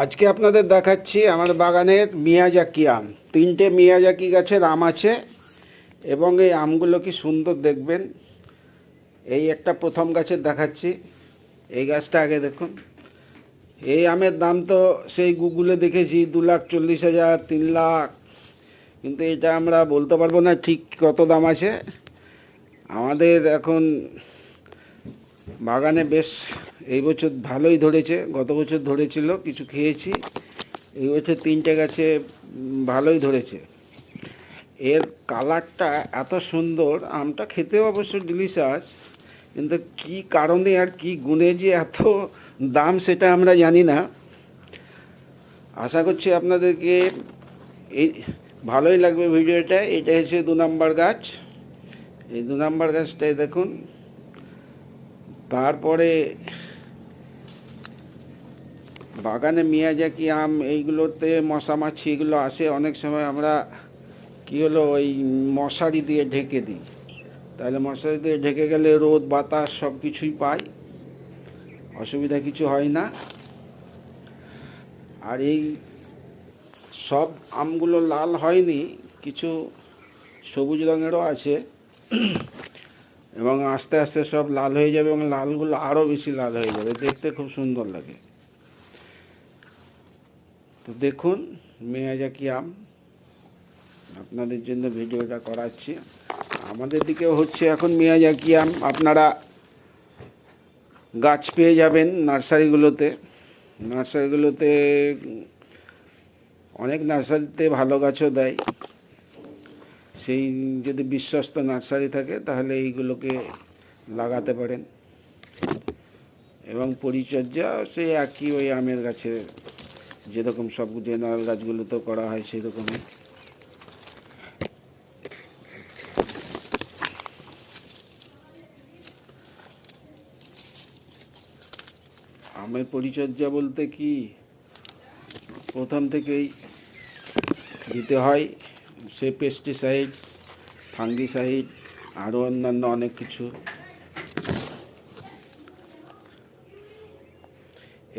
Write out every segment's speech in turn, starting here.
আজকে আপনাদের দেখাচ্ছি আমার বাগানের মিয়াজাকি আম। 3টে মিয়াজাকি গাছের আম আছে এবং এই আমগুলো কি সুন্দর দেখবেন। এই একটা প্রথম গাছের দেখাচ্ছি, এই গাছটা আগে দেখুন। এই আমের দাম তো সেই গুগলে দেখেছি 2,40,000, 3 লাখ, কিন্তু এটা আমরা বলতে পারবো না ঠিক কত দাম আছে। আমাদের এখন বাগানে বেশ এই বছর ভালোই ধরেছে, গত বছর ধরেছিল, কিছু খেয়েছি। এই বছর 3টে গাছে ভালোই ধরেছে। এর কালারটা এত সুন্দর, আমটা খেতেও অবশ্য ডিলিশাস, কিন্তু কি কারণে আর কি গুণে যে এত দাম সেটা আমরা জানি না। আশা করছি আপনাদেরকে এই ভালোই লাগবে ভিডিওটা। এটা হচ্ছে 2 নম্বর গাছ। এই 2 নম্বর গাছটাই দেখুন। তারপরে বাগানে মিয়াজাকি আম, এইগুলোতে মশা মাছি এগুলো আসে অনেক সময়। আমরা কি হলো ওই মশারি দিয়ে ঢেকে দিই, তাহলে মশারি দিয়ে ঢেকে গেলে রোদ বাতাস সব কিছুই পাই, অসুবিধা কিছু হয় না। আর এই সব আমগুলো লাল হয়নি, কিছু সবুজ রঙেরও আছে, এবং আস্তে আস্তে সব লাল হয়ে যাবে এবং লালগুলো আরও বেশি লাল হয়ে যাবে, দেখতে খুব সুন্দর লাগে। তো দেখুন মিয়াজাকি আম, আপনাদের জন্য ভিডিওটা করাচ্ছি। আমাদের দিকেও হচ্ছে এখন মিয়াজাকি আম, আপনারা গাছ পেয়ে যাবেন নার্সারিগুলোতে। নার্সারিগুলোতে অনেক নার্সারিতে ভালো গাছও দেয়। সেই যদি বিশ্বস্ত নার্সারি থাকে তাহলে এইগুলোকে লাগাতে পারেন, এবং পরিচর্যা সেই একই, ওই আমের গাছে যেরকম সব জেনারেল গাছগুলোতেও করা হয় সেই রকমই। আমের পরিচর্যা বলতে কি, প্রথম থেকেই দিতে হয় সে পেস্টিসাইডস, ফাঙ্গিসাইড, আরও অন্যান্য অনেক কিছু।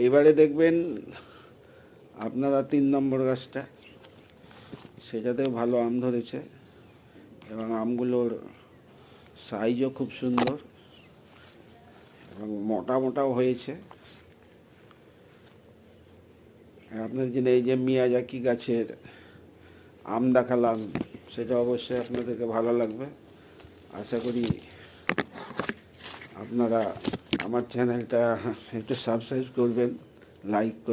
এবারে দেখবেন আপনারা 3 নম্বর গাছটা, সেটাতেও ভালো আম ধরেছে এবং আমগুলোর সাইজও খুব সুন্দর এবং মোটা মোটাও হয়েছে। আপনার জন্য এই যে মিয়াজাকি গাছের আম দেখালাম, সেটা অবশ্যই আপনাদেরকে ভালো লাগবে। আশা করি আপনারা আমার চ্যানেলটা একটু সাবস্ক্রাইব করবেন, লাইক করবেন।